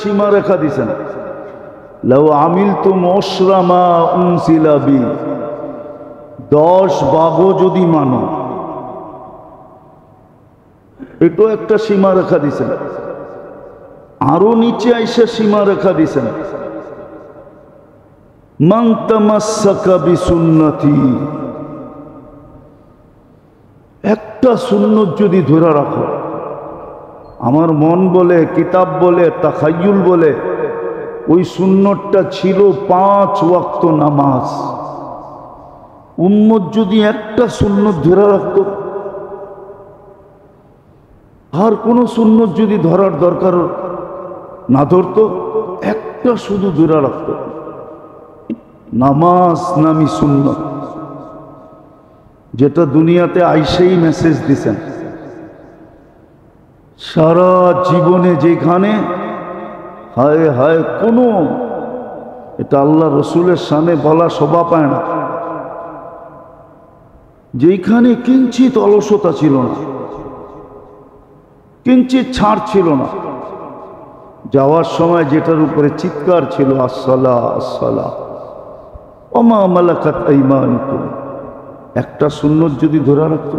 সীমা রেখা দিছেন, লাউ আমিলতুম উশরা মা উনসিলা বি, 10 ভাগও যদি মানো, এটাও একটা সীমা রেখা দিছেন। আরো নিচে আইসা সীমা রেখা দিছেন, মান তামাসসাকা বিসুন্নতি, একটা সুন্নত যদি ধরে রাখো, আমার মন বলে, কিতাব বলে, তাখায়ুল বলে ওই সুন্নতটা ছিল 5 ওয়াক্ত নামাজ। উম্মত যদি একটা সুন্নত ধরে রাখতো, আর কোনো সুন্নত যদি ধরার দরকার না ধরতো, একটা শুধু ধরে রাখতো, নামাজ নামি সুন্নত, যেটা দুনিয়াতে আইসেই মেসেজ দিছেন। সারা জীবনে যেখানে হায় হায় কোনো, এটা আল্লাহ রসুলের সামনে বলা শোভা পায় না, যেখানে কিঞ্চিত অলসতা ছিল না, কিঞ্চিত ছাড় ছিল না, যাওয়ার সময় যেটার উপরে চিৎকার ছিল, আসসালাহ আসসালাহ ওমা মালাকাত আইমানুকুম, একটা সুন্নত যদি ধরে রাখতো,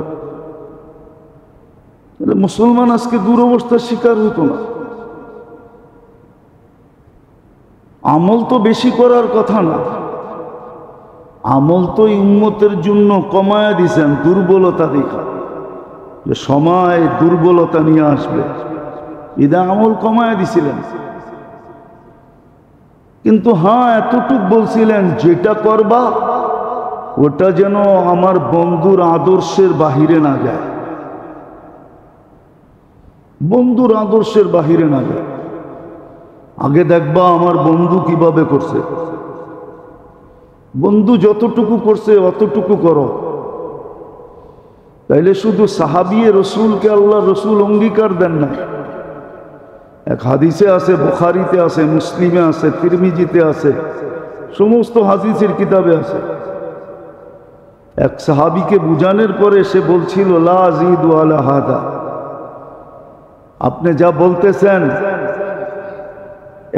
তাহলে মুসলমান আজকে দুরবস্থার শিকার হতো না। আমল তো বেশি করার কথা না, আমল তো উম্মতের জন্য কমায়া দিছেন দুর্বলতা দেখা, যে সময় দুর্বলতা নিয়ে আসবে, ইদা আমল কমায়া দিছিলেন। কিন্তু হ্যাঁ, এতটুক বলছিলেন, যেটা করবা ওটা যেন আমার বন্ধুর আদর্শের বাহিরে না যায়, বন্ধুর আদর্শের বাহিরে না যায়। আগে দেখবা আমার বন্ধু কিভাবে করছে, বন্ধু যতটুকু করছে অতটুকু করো, তাইলে শুধু সাহাবিয়ে রসুলকে আল্লাহ রসুল অঙ্গীকার দেন না। এক হাদিসে আছে, বুখারীতে আছে, মুসলিমে আছে, তিরমিজিতে আছে, সমস্ত হাদিসের কিতাবে আছে। এক সাহাবীকে বুঝানোর পরে সে বলছিল, লা আযীদু আলা হাদা, আপনি যা বলতেছেন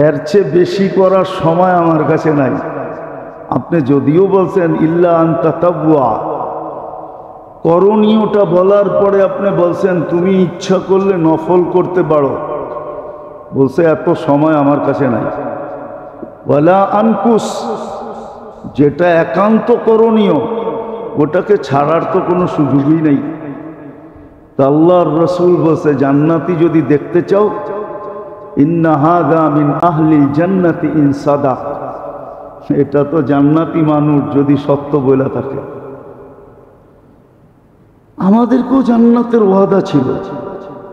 এর চেয়ে বেশি করার সময় আমার কাছে নাই। আপনি যদিও বলছেন ইল্লা আন তাতাওয়া, করণীয়টা বলার পরে আপনি বলছেন তুমি ইচ্ছা করলে নফল করতে পারো, বলছে এত সময় আমার কাছে নাই। ওয়ালা আনকুস, যেটা একান্ত করণীয় ওটাকে ছাড়ার তো কোনো সুযোগই নেই। তা আল্লাহর রসুল বলছে, জান্নাতি যদি দেখতে চাও, ইন্না হাযা মিন আহলিল জান্নাতি ইন সাদাক, এটা তো জান্নাতি মানুষ যদি সত্য বলে থাকে। আমাদেরকেও জান্নাতের ওয়াদা ছিল,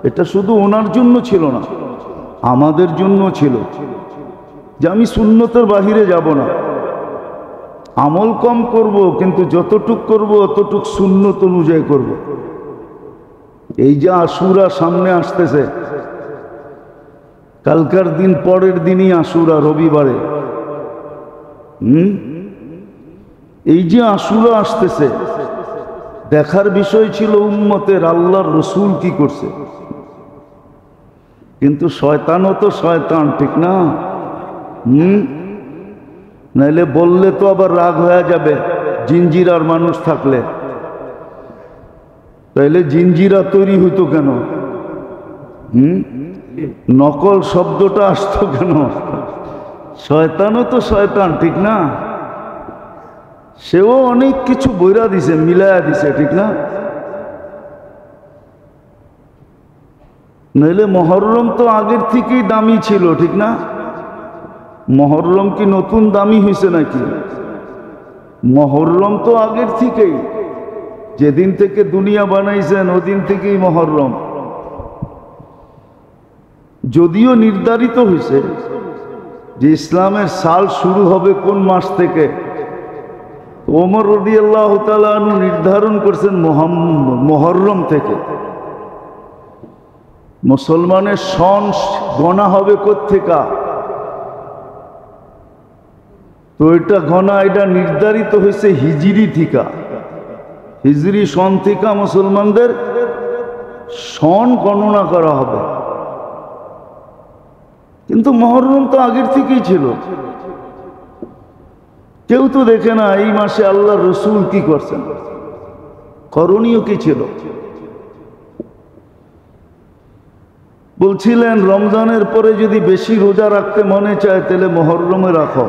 এটা শুধু ওনার জন্য ছিল না, আমাদের জন্য ছিল, যে আমি সুন্নতের বাহিরে যাব না, আমল কম করব, কিন্তু যতটুক করব অতটুক সুন্নত অনুযায়ী করব। এই যে আশুরা সামনে আসতেছে, কালকার দিন পরের দিনই আশুরা, রবিবারে। এই যে আশুরা আসতেছে, দেখার বিষয় ছিল উম্মতের আল্লাহর রসুল কি করছে। কিন্তু শয়তানও তো শয়তান, ঠিক না? নাইলে বললে তো আবার রাগ হয়ে যাবে, জিঞ্জিরার মানুষ থাকলে, তাইলে জিঞ্জিরা তৈরি হইতো কেন? নকল শব্দটা আসতো কেন? শয়তানও তো শয়তান, ঠিক না? সেও অনেক কিছু বইরা দিছে, মিলায়া দিছে, ঠিক না? নইলে মহররম তো আগের থেকেই দামি ছিল, ঠিক না? মহররম কি নতুন দামি হয়েছে নাকি? মহররম তো আগের থেকেই, যেদিন থেকে দুনিয়া বানাইছেন ওদিন থেকেই মহররম। যদিও নির্ধারিত হয়েছে যে ইসলামের সাল শুরু হবে কোন মাস থেকে, ওমর রাদিয়াল্লাহু তাআলা আনহু নির্ধারণ করছেন মুহররম থেকে। মুসলমানের সন গণা হবে কোত্থেকা? তো এটা গণা, এটা নির্ধারিত হয়েছে হিজরি থিকা, হিজরি সন থেকে মুসলমানদের সন গণনা করা হবে। কিন্তু মুহররম তো আগের থেকেই ছিল। কেউ তো দেখে না এই মাসে আল্লাহর রসুল কি করছেন, করণীয় কি ছিল। বলছিলেন রমজানের পরে যদি বেশি রোজা রাখতে মনে চায় তাহলে মুহররমে রাখো,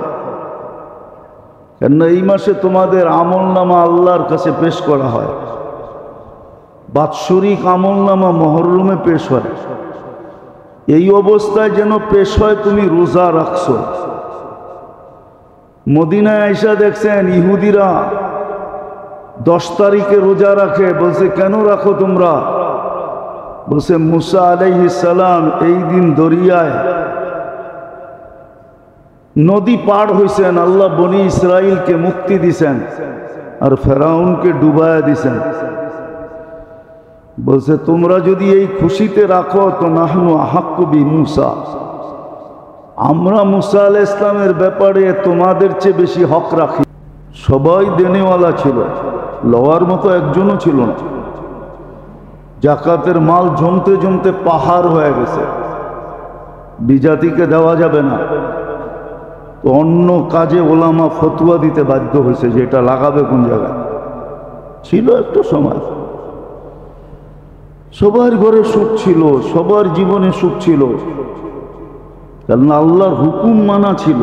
কেননা এই মাসে তোমাদের আমলনামা আল্লাহর কাছে পেশ করা হয়। বাৎসরিক আমলনামা মুহররমে পেশ হয়। এই অবস্থায় যেন পেশ হয় তুমি রোজা রাখছো। মদিনায় আইসা দেখছেন ইহুদিরা 10 তারিখে রোজা রাখে। বলছে কেন রাখো তোমরা? বলছে মুসা আলাইহিস সালাম এই দিন দরিয়ায় নদী পার হইছেন, আল্লাহ বনি ইসরাইলকে মুক্তি দিছেন আর ফেরাউনকে ডুবায়া দিছেন। বলছে তোমরা যদি এই খুশিতে রাখো তো নাহনু আহাক্কু বি মুসা, আমরা মুসা আলাইহিস ইসলামের ব্যাপারে তোমাদের চেয়ে বেশি হক রাখি। সবাই দেনেওয়ালা ছিল, লওয়ার মতো একজনও ছিল না। জাকাতের মাল জমতে জমতে পাহাড় হয়ে গেছে, বিজাতিকে দেওয়া যাবে না। তো অন্য কাজে ওলামা ফতুয়া দিতে বাধ্য হয়েছে যে এটা লাগাবে কোন জায়গায়। ছিল একটা সময় সবার ঘরে সুখ ছিল, সবার জীবনে সুখ ছিল, কারণ আল্লাহর হুকুম মানা ছিল।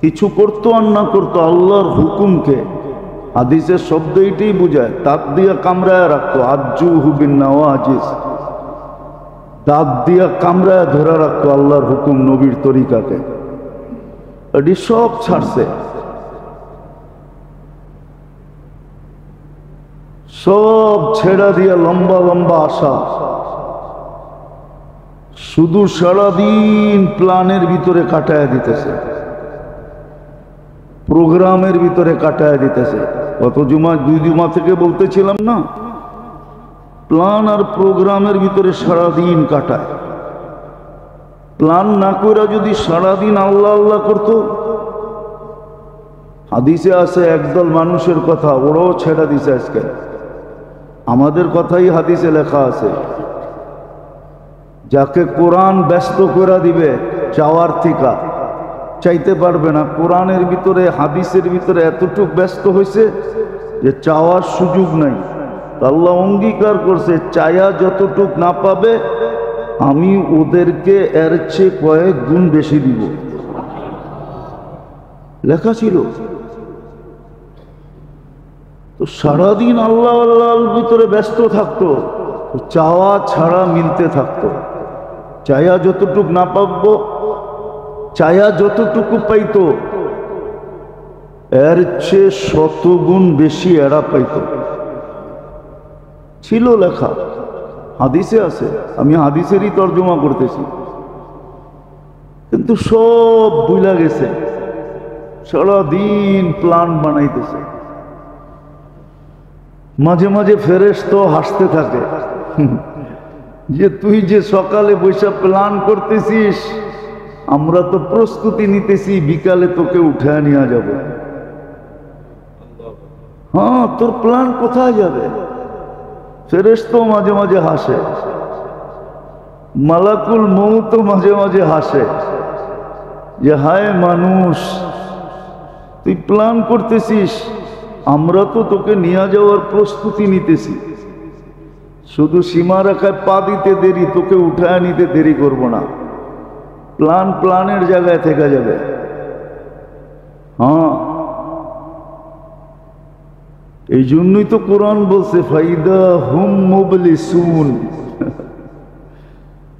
কিছু করতো আর না করতো আল্লাহর হুকুমকে। হাদিসের শব্দ এটাই বুঝায়, দাঁত দিয়া কামড়ায় রাখতো, আজ্জুহু বিন নাওয়াজিস, দাঁত দিয়া কামড়ায় ধরে রাখতো আল্লাহর হুকুম, নবীর তরিকাকে। এটি সব ছাড়ছে, সব ছেড়া দিয়া লম্বা লম্বা আশা, শুধু সারাদিন প্ল্যানের ভিতরে কাটায় দিতেছে, প্রোগ্রামের ভিতরে কাটায় দিতেছে। গত জুমা 2 জুমা থেকে বলতেছিলাম না, প্ল্যান আর প্রোগ্রামের ভিতরে সারাদিন কাটায়। প্ল্যান না করে যদি সারাদিন আল্লাহ আল্লাহ করতো। হাদিসে আছে একদল মানুষের কথা, ওরাও ছেড়া দিছে আজকে। আমাদের কথাই হাদিসে লেখা আছে, যাকে কোরআন ব্যস্ত করে দিবে চাওয়ার থিকা, চাইতে পারবে না। কোরআনের ভিতরে হাদিসের ভিতরে এতটুক ব্যস্ত হয়েছে যে চাওয়ার সুযোগ নাই। আল্লাহ অঙ্গীকার করছে চায়া যতটুক না পাবে আমি ওদেরকে এর চেয়ে কয়েক গুণ বেশি দিব, লেখা ছিল। তো সারাদিন আল্লাহ আল্লাহর ভিতরে ব্যস্ত থাকতো, চাওয়া ছাড়া মিলতে থাকতো। চায়া যতটুক না পাবো, চায়া যতটুকু পাইতো এর চেয়ে 100 গুণ বেশি এরা পাইতো। ছিল লেখা, হাদিসে আছে, আমি হাদিসেরই তর্জমা করতেছি। কিন্তু সব ভুলা গেছে, সারাদিন প্ল্যান বানাইতেছে। মাঝে মাঝে ফেরেশতা হাসতে থাকে যে তুই যে সকালে বৈশা প্ল্যান করতেছিস, আমরা তো প্রস্তুতি নিতেছি বিকালে তোকে উঠায় নিয়ে যাব। হ্যাঁ, তোর প্ল্যান কোথায় যাবে? ফেরেশতা মাঝে মাঝে হাসে, মালাকুল মউত মাঝে মাঝে হাসে যে হায় মানুষ, তুই প্ল্যান করতেছিস, আমরা তো তোকে নিয়ে যাওয়ার প্রস্তুতি নিতেছি। শুধু সীমা রেখায় পা দিতে দেরি, তোকে উঠায় নিতে দেরি করব না। প্ল্যান প্ল্যানের জায়গায় থেকে যাবে। হ্যাঁ, এই জন্যই তো কোরআন বলছে ফাইদা হুম মুবলিসুন।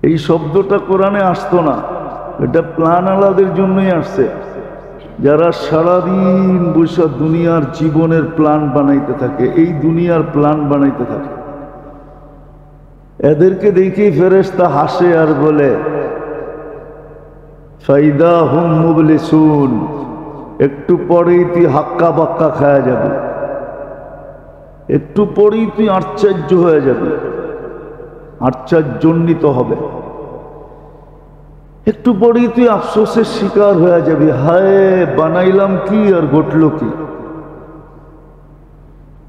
এই শব্দটা কোরআনে আসতো না, এটা প্ল্যান আলাদের জন্যই আসছে, যারা সারাদিন বসে দুনিয়ার জীবনের প্ল্যান বানাইতে থাকে, এই দুনিয়ার প্ল্যান বানাইতে থাকে। এদেরকে দেখেই ফেরেশতা হাসে আর বলে ফাইদা হুম মুবলিসুন, একটু পরেই তুই হাক্কা বাক্কা খায়া যাবে, একটু পরেই তুই আশ্চর্য হয়ে যাবে, আশ্চর্যান্বিত হবে, একটু পরেই তুই আফসোসের শিকার হয়ে যাবি, হায় বানাইলাম কি আর ঘটল কি।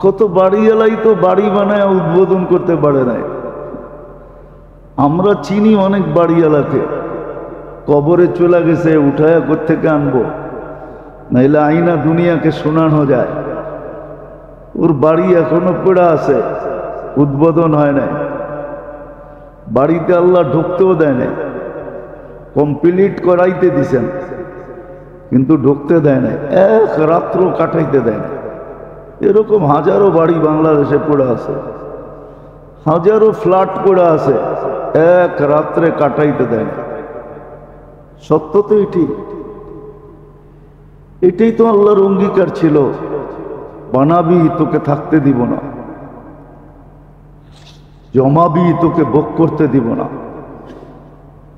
কত বাড়িওয়ালাই তো বাড়ি বানায় উদ্বোধন করতে পারে নাই। আমরা চিনি অনেক বাড়িওয়ালাকে, কবরে চলে গেছে, উঠায়া কোত্থেকে আনবো? নাইলে আইনা দুনিয়াকে শোনানো যায়। ওর বাড়ি এখনো পড়া আছে, উদ্বোধন হয় নাই। বাড়িতে আল্লাহ ঢুকতেও দেয় নাই, কমপ্লিট করাইতে দিছেন কিন্তু ঢুকতে দেয় নাই, এক রাত্র কাটাইতে দেয় না। এরকম হাজারো বাড়ি বাংলাদেশে পড়ে আছে, হাজারো ফ্ল্যাট পড়ে আছে, এক রাত্রে কাটাইতে দেয় না। সত্য তো এটাই তো আল্লাহর অঙ্গীকার ছিল, বানাবি তোকে থাকতে দিব না, জমাবি তোকে ভোগ করতে দিব না,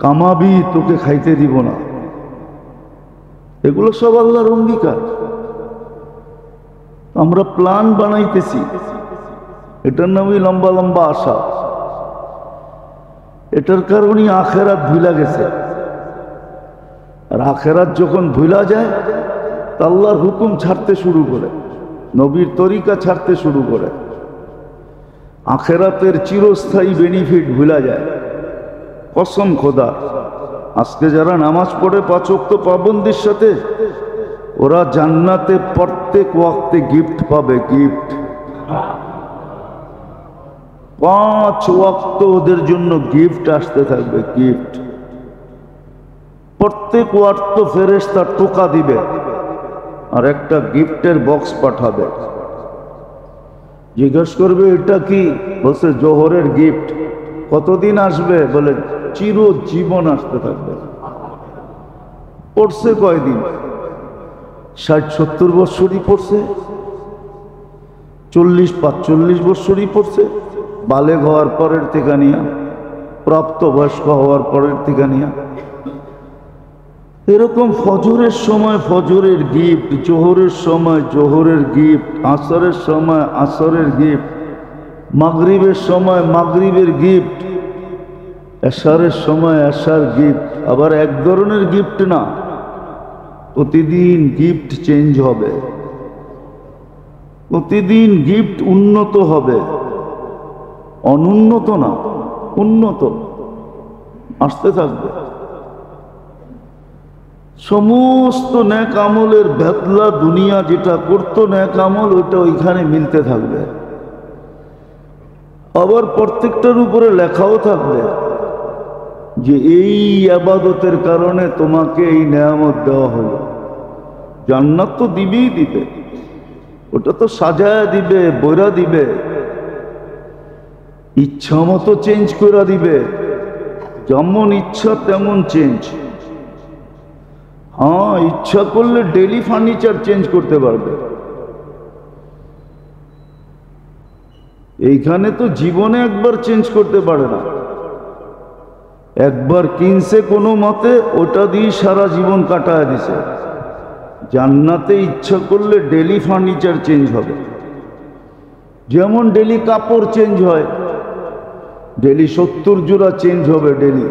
কামাবি তোকে খাইতে দিব না। এগুলো সব আল্লাহর অঙ্গীকার। আমরা প্ল্যান বানাইতেছি, এটার নামই লম্বা লম্বা আশা। এটার কারণে আখেরাত ভুলা গেছে। আর আখেরাত যখন ভুলা যায়, তা আল্লাহর হুকুম ছাড়তে শুরু করে, নবীর তরিকা ছাড়তে শুরু করে, আখেরাতের চিরস্থায়ী বেনিফিট ভুলা যায়। কসম খোদা, আজকে যারা নামাজ পড়ে 5 ওয়াক্ত পাবন্দির সাথে, ওরা জান্নাতে প্রত্যেক ওয়াক্তে গিফট পাবে, গিফট। 5 ওয়াক্ত ওদের জন্য গিফট আসতে থাকবে, গিফট। প্রত্যেক ওয়াক্ত ফেরেশতা টোকা দিবে আর একটা গিফটের বক্স পাঠাবে। জিজ্ঞেস করবে এটা কি? বলছে জোহরের গিফট। কতদিন আসবে? বলে চিরজীবন আসতে থাকবে। পড়ছে কয়দিন? 60-70 বছরই পড়ছে, 40-45 বছরই পড়ছে, বালেগ হওয়ার পরের থেকে নিয়া, প্রাপ্ত বয়স্ক হওয়ার পরের থেকে নিয়া। এরকম ফজরের সময় ফজরের গিফট, জোহরের সময় জোহরের গিফট, আসরের সময় আসরের গিফট, মাগরিবের সময় মাগরিবের গিফট, এশারের সময় এশার গিফট। আবার এক ধরনের গিফট না, প্রতিদিন গিফট চেঞ্জ হবে, প্রতিদিন গিফট উন্নত হবে, অনুন্নত না, উন্নত আসতে থাকবে। সমস্ত নেক আমলের ভেতলা দুনিয়া যেটা করতো নেক আমল, ওইটা ওইখানে মিলতে থাকবে। আবার প্রত্যেকটার উপরে লেখাও থাকবে যে এই ইবাদতের কারণে তোমাকে এই নেয়ামত দেওয়া হলো। জান্নাত তো দিবেই দিবে, ওটা তো সাজায়া দিবে, বইরা দিবে, ইচ্ছা মতো চেঞ্জ করে দিবে, যেমন ইচ্ছা তেমন চেঞ্জ। হ্যাঁ, ইচ্ছা করলে ডেলি ফার্নিচার চেঞ্জ করতে পারবে। এইখানে তো জীবনে একবার চেঞ্জ করতে পারে না। একবার কিনছে কোনো মতে, ওটা দিয়ে সারা জীবন কাটায় দিছে। জান্নাতে ইচ্ছা করলে ডেলি ফার্নিচার চেঞ্জ হবে, যেমন ডেলি কাপড় চেঞ্জ হয়, ডেলি 70 জোড়া চেঞ্জ হবে ডেলি,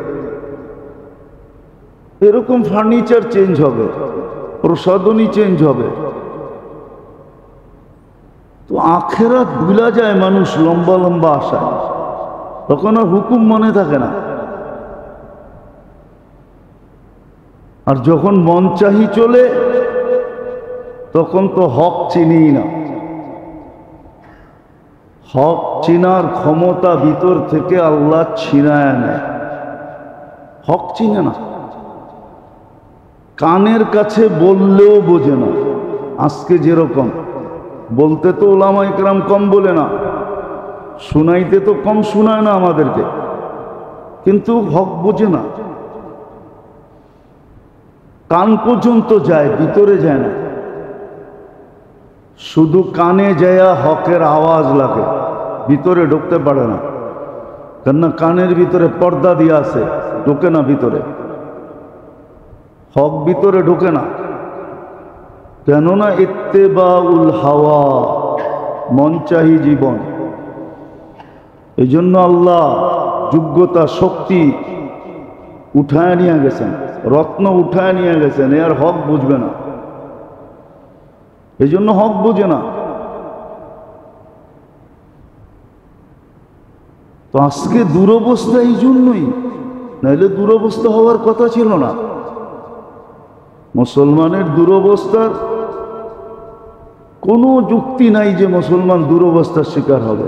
এরকম ফার্নিচার চেঞ্জ হবে, প্রসাধনী চেঞ্জ হবে। তো আখেরাত ভুলা যায় মানুষ লম্বা লম্বা আশায়, তখন আর হুকুম মনে থাকে না। আর যখন মন চাহি চলে, তখন তো হক চিনি না। হক চিনার ক্ষমতা ভিতর থেকে আল্লাহ ছিনায় নেয়, হক চিনে না। কানের কাছে বললেও বোঝে না। আজকে যেরকম বলতে তো ওলামা ইকরাম কম বলে না, শুনাইতে তো কম শোনায় না আমাদেরকে, কিন্তু হক বোঝে না। কান পর্যন্ত যায়, ভিতরে যায় না। শুধু কানে যায়া হকের আওয়াজ লাগে, ভিতরে ঢুকতে পারে না, কেননা কানের ভিতরে পর্দা দিয়ে আছে, ঢুকে না ভিতরে। হক ভিতরে ঢুকে না, কেননা ইত্তেবাউল হাওয়া, মন চাহি জীবন। এই জন্য আল্লাহ যোগ্যতা শক্তি উঠায় নিয়ে গেছেন, রত্ন উঠায় নিয়ে গেছেন, এর হক বুঝবে না। এই জন্য হক বুঝে না। তো আজকে দুরবস্থা এই জন্যই, নাহলে দুরবস্থা হওয়ার কথা ছিল না। মুসলমানের দুরবস্থার কোনো যুক্তি নাই যে মুসলমান দুরবস্থার শিকার হবে।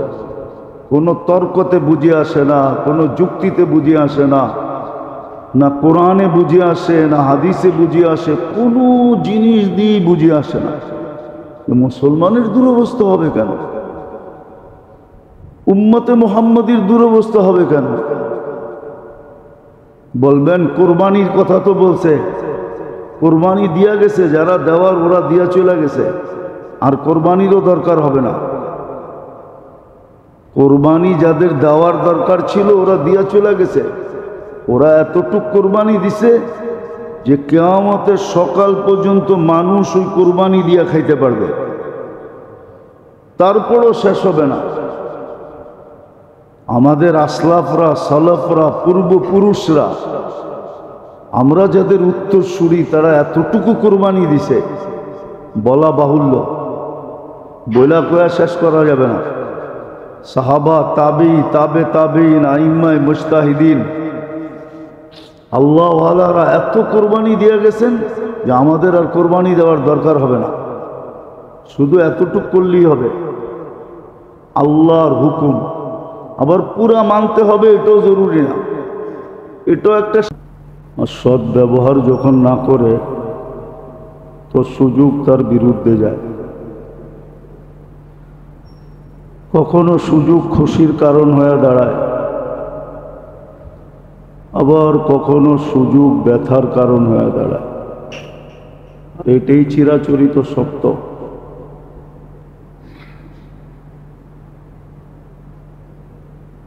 কোনো তর্কতে বুঝে আসে না, কোনো যুক্তিতে বুঝে আসে না, না কোরআনে বুঝে আসে, না হাদিসে বুঝে আসে, কোনো জিনিস দিয়ে বুঝে আসে না। মুসলমানের দুরবস্থা হবে কেন? উম্মতে মুহাম্মাদির দুরবস্থা হবে কেন? বলবেন কোরবানির কথা তো বলছে, কোরবানি দিয়া গেছে, যারা দেওয়ার ওরা দিয়া চলে গেছে, আর কোরবানিরও দরকার হবে না। কোরবানি যাদের দেওয়ার দরকার ছিল ওরা দিয়া চলে গেছে। ওরা এতটুক কোরবানি দিছে যে কিয়ামতের সকাল পর্যন্ত মানুষ ওই কোরবানি দিয়া খাইতে পারবে, তারপরও শেষ হবে না। আমাদের আসলাফরা, সালাফরা, পূর্বপুরুষরা, আমরা যাদের উত্তরসূরি, তারা এতটুকু কোরবানি দিছে বলা বাহুল্য, বইলা কয়া শেষ করা যাবে না। সাহাবা, তাবি, তাবে তাবিন, আইম্মায়ে মুজতাহিদিন, আল্লাহ ওয়ালারা এত কোরবানি দিয়ে গেছেন যে আমাদের আর কোরবানি দেওয়ার দরকার হবে না, শুধু এতটুক করলেই হবে। আল্লাহর হুকুম আবার পুরা মানতে হবে, এটাও জরুরি না। এটাও একটা সৎ ব্যবহার যখন না করে তো সুযোগ তার বিরুদ্ধে যায়। কখনো সুযোগ খুশির কারণ হয়ে দাঁড়ায়, আবার কখনো সুযোগ ব্যথার কারণ হয়ে দাঁড়ায়। এটাই চিরাচরিত সত্য।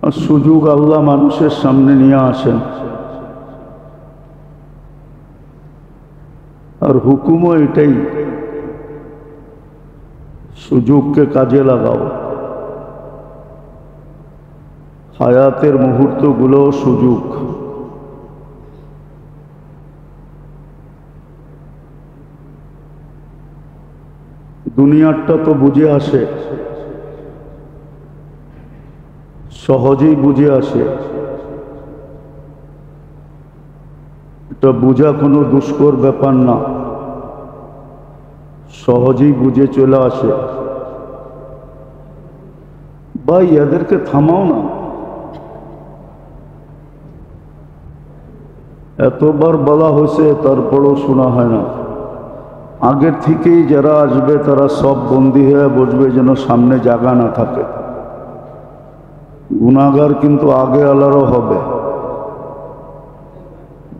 আর সুযোগ আল্লাহ মানুষের সামনে নিয়ে আসেন, আর হুকুমও এটাই, সুযোগকে কাজে লাগাও। হায়াতের মুহূর্তগুলো সুযোগ। দুনিয়াটা তো বুঝে আসে, সহজেই বুঝে আসে। এটা বোঝা কোনো দুষ্কর ব্যাপার না, সহজেই বুঝে চলে আসে। ভাই এদেরকে থামাও না, এতবার বলা হয়েছে তারপরও শোনা হয় না। আগের থেকেই যারা আসবে তারা সব বন্দী হয়ে বসবে যেন সামনে জায়গা না থাকে। গুনাহগার কিন্তু আগে আলারও হবে।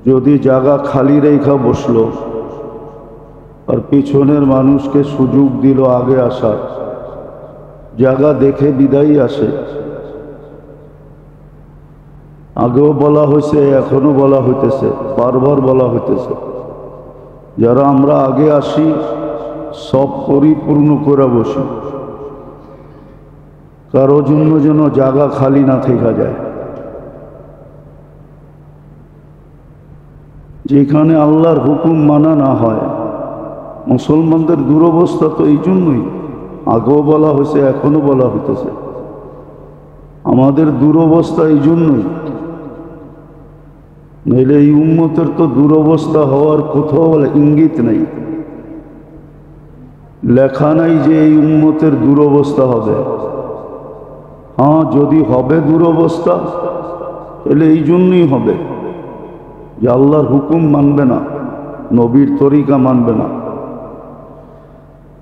যদি জায়গা খালি রেখা বসলো আর পিছনের মানুষকে সুযোগ দিল আগে আসার, জায়গা দেখে বিদায় আসে। আগেও বলা হয়েছে, এখনো বলা হইতেছে, বারবার বলা হইতেছে, যারা আমরা আগে আসি সব পরিপূর্ণ করে বসি, কারো জন্য যেন জায়গা খালি না থেকে যায়। যেখানে আল্লাহর হুকুম মানা না হয়, মুসলমানদের দুরবস্থা তো এই জন্যই। আগেও বলা হয়েছে, এখনো বলা হইতেছে, আমাদের দুরবস্থা এই জন্যই। নইলে এই উম্মতের তো দুরবস্থা হওয়ার কোথাও ইঙ্গিত নেই, লেখা নাই যে এই উম্মতের দুরবস্থা হবে। হ্যাঁ, যদি হবে দুরবস্থা তাহলে এই জন্যই হবে যে আল্লাহর হুকুম মানবে না, নবীর তরিকা মানবে না।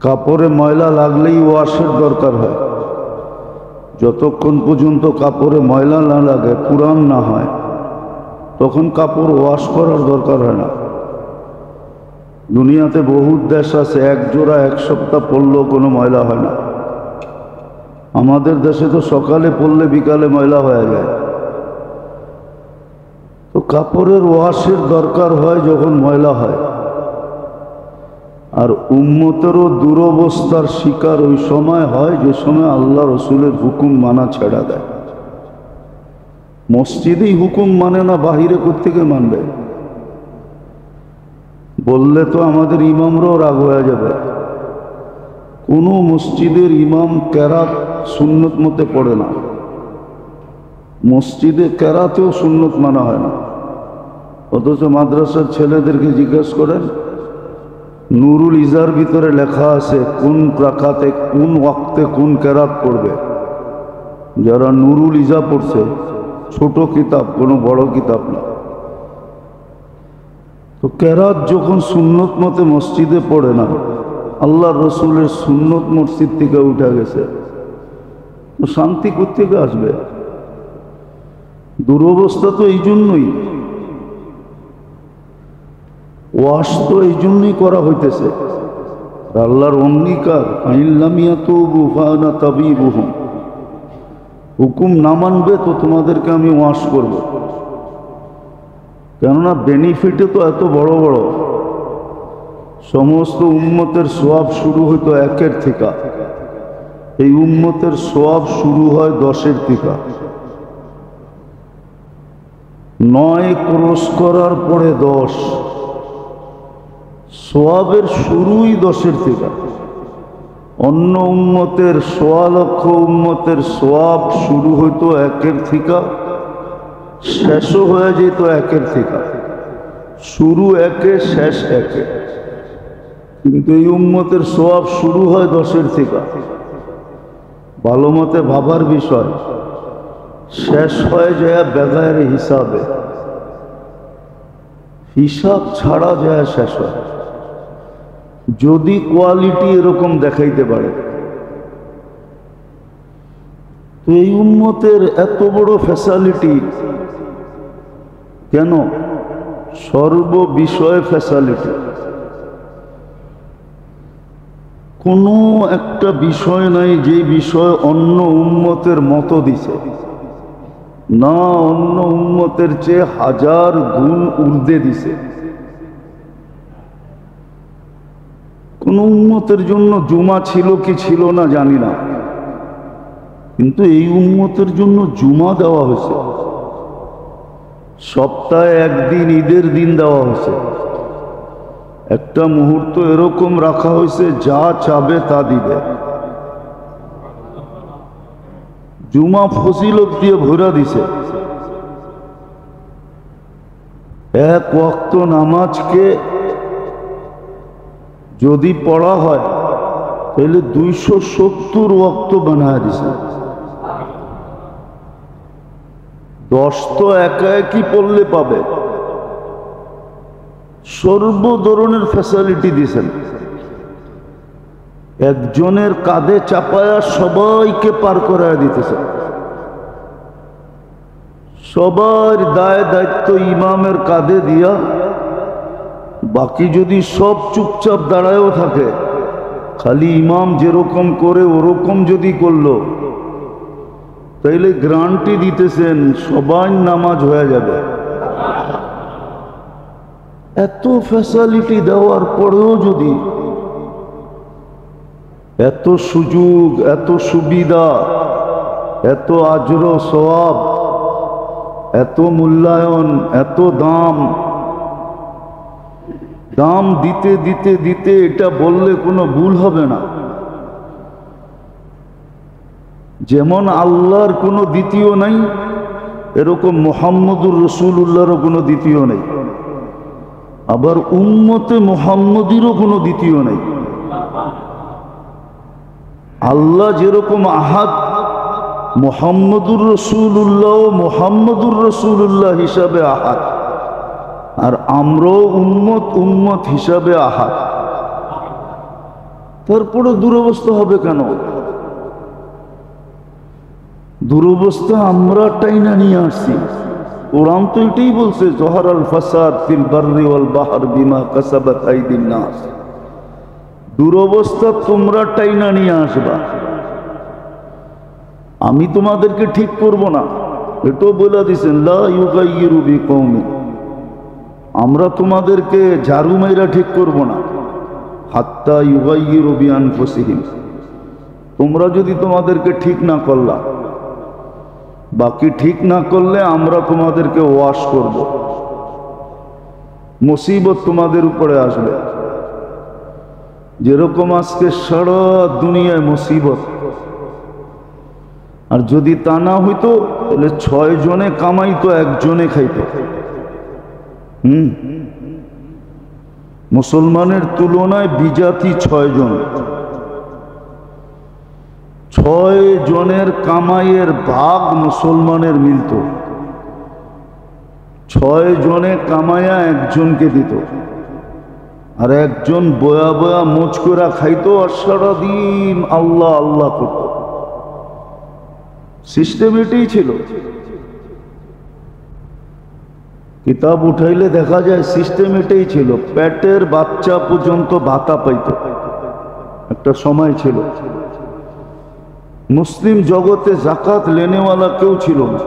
কাপড়ে ময়লা লাগলেই ওয়াশের দরকার হয়। যতক্ষণ পর্যন্ত কাপড়ে ময়লা না লাগে, পুরান না হয়, তখন কাপড় ওয়াশ করার দরকার হয় না। দুনিয়াতে বহুত দেশ আছে এক জোড়া এক সপ্তাহ পরলেও কোনো ময়লা হয় না। আমাদের দেশে তো সকালে পরলে বিকালে ময়লা হয়ে যায়। তো কাপড়ের ওয়াশের দরকার হয় যখন ময়লা হয়। আর উম্মতেরও দুরবস্থার শিকার ওই সময় হয় যে সময় আল্লাহ রসুলের হুকুম মানা ছেড়া দেয়। মসজিদেই হুকুম মানে না, বাহিরে কোত্থেকে মানবে? বললে তো আমাদের ইমামরাও রাগ হয়ে যাবে। কোনো মসজিদের ইমাম কেরাত সুন্নত মতে পড়ে না, মসজিদে কেরাতেও সুন্নত মানা হয় না। অথচ মাদ্রাসার ছেলেদেরকে জিজ্ঞেস করেন, নুরুল ইজার ভিতরে লেখা আছে কোন রাকাতে কোন ওয়াক্তে কোন কেরাত পড়বে। যারা নুরুল ইজা পড়ছে, ছোট কিতাব, কোনো বড় কিতাব না, তো কেরাত যখন সুন্নত মতে মসজিদে পড়ে না, আল্লাহ রসুলের সুন্নত মসজিদ থেকে উঠে গেছে, তো শান্তি কোত্থেকে আসবে? দুরবস্থা তো এই জন্যই, ওয়াশ তো এই জন্যই করা হইতেছে। আল্লাহর অঙ্গীকার, আইল্লামিয়া তুবু ফানা তাবিবুহুম, হুকুম না মানবে তো তোমাদেরকে আমি ওয়াশ করব। কেননা বেনিফিটে তো এত বড় বড়, সমস্ত উম্মতের সোয়াব শুরু হইতো 1 থেকে, এই উম্মতের সোয়াব শুরু হয় 10 থেকে। 9 ক্রস করার পরে 10, সোয়াবের শুরুই 10 থেকে। অন্য উম্মতের 1.25 লক্ষ উম্মতের সোয়াব শুরু হইতো 1 থেকে, শেষও হয়ে যেত 1 থেকে। শুরু 1, শেষ 1, কিন্তু এই উম্মতের সোয়াব শুরু হয় 10 থেকে। ভালো মতে ভাবার বিষয়, শেষ হয়ে যায় বেগায়ের হিসাবে, হিসাব ছাড়া যায় শেষ হয়, যদি কোয়ালিটি এরকম দেখাইতে পারে। তো এই উম্মতের এত বড় ফ্যাসিলিটি কেন? সর্ব বিষয়ে ফ্যাসিলিটি। কোনো একটা বিষয় নাই যে বিষয় অন্য উম্মতের মতো দিছে না, অন্য উম্মতের চেয়ে 1000 গুণ ঊর্ধ্বে দিছে। কোন উম্মতের জন্য জুমা ছিল কি ছিল না জানি না, কিন্তু এই উম্মতের জন্য জুমা দেওয়া হয়েছে। সপ্তাহে 1 দিন ঈদের দিন দেওয়া হয়েছে। একটা মুহূর্ত এরকম রাখা হয়েছে, যা চাবে তা দিবে। জুমা ফজিলত দিয়ে ভরা দিছে। 1 ওয়াক্ত নামাজকে যদি পড়া হয় তাহলে 270 ওয়াক্ত বানায় দিছে। 10 তো একা একই পড়লে পাবে, সর্ব ধরনের ফ্যাসিলিটি দিয়েছেন। একজনের কাঁধে চাপায়া সবাইকে পার করায় দিতেছে। সবার দায় দায়িত্ব ইমামের কাঁধে দিয়া, বাকি যদি সব চুপচাপ দাঁড়ায়ও থাকে, খালি ইমাম যেরকম করে ওরকম যদি করলো, তাইলে গ্যারান্টি দিতেছেন সবাই নামাজ হয়ে যাবে। এত ফ্যাসিলিটি দেওয়ার পরেও যদি এত সুযোগ, এত সুবিধা, এত আজর সওয়াব, এত মূল্যায়ন, এত দাম দিতে দিতে দিতে এটা বললে কোনো ভুল হবে না। যেমন আল্লাহর কোনো দ্বিতীয় নাই, এরকম মুহাম্মদুর রাসূলুল্লাহরও কোনো দ্বিতীয় নেই, আবার উম্মতে মুহাম্মদীরও কোনো দ্বিতীয় নেই। আল্লাহ যেরকম আহাদ, মুহাম্মদুর রাসূলুল্লাহ মুহাম্মদুর রাসূলুল্লাহ হিসাবে আহাদ, আর আমরাও উম্মত হিসাবে আহাদ। তারপরে দুরবস্থা হবে কেন? দুরবস্থা আমরা টাইনা নিয়ে আসছি। কোরআন তো এটাই বলছে, জহারাল ফাসাদ ফিল বাররি ওয়াল বাহর বিমা কাসাবাত আইদিন নাস। দুরবস্থা তোমরা টাইনা নিয়ে আসবা, আমি তোমাদেরকে ঠিক করব না। এটাও বলে দিছেন, লা ইউগাইয়িরু বিকওমিন, আমরা তোমাদেরকে ঝাড়ু মাইরা ঠিক করব না। হাত্তা ইউগাইয়িরু বিআনফুসিহিম, তোমরা যদি তোমাদেরকে ঠিক না করলা, বাকি ঠিক না করলে আমরা তোমাদেরকে ওয়াশ করব। মুসিবত তোমাদের উপরে আসবে। যেরকম আজকে সারা দুনিয়ায় মুসিবত, আর যদি তা না হইতো তাহলে 6 জনে কামাইতো, 1 জনে খাইতো। মুসলমানের তুলনায় বিজাতি 6 জন। 6 জনের কামাইয়ের ভাগ মুসলমানের মিলত। 6 জনে কামাইয়া একজনকে দিত, আর একজন বয়া বয়া মোচ করে খাইতো, আর সারাদিন আল্লাহ আল্লাহ করত। সিস্টেম এটাই ছিল। কিতাব উঠাইলে দেখা যায় সিস্টেম এটাই ছিল। পেটের বাচ্চা পর্যন্ত ভাতা পাইত, একটা সময় ছিল। মুসলিম জগতে জাকাত লেনেওয়ালা কেউ ছিল না।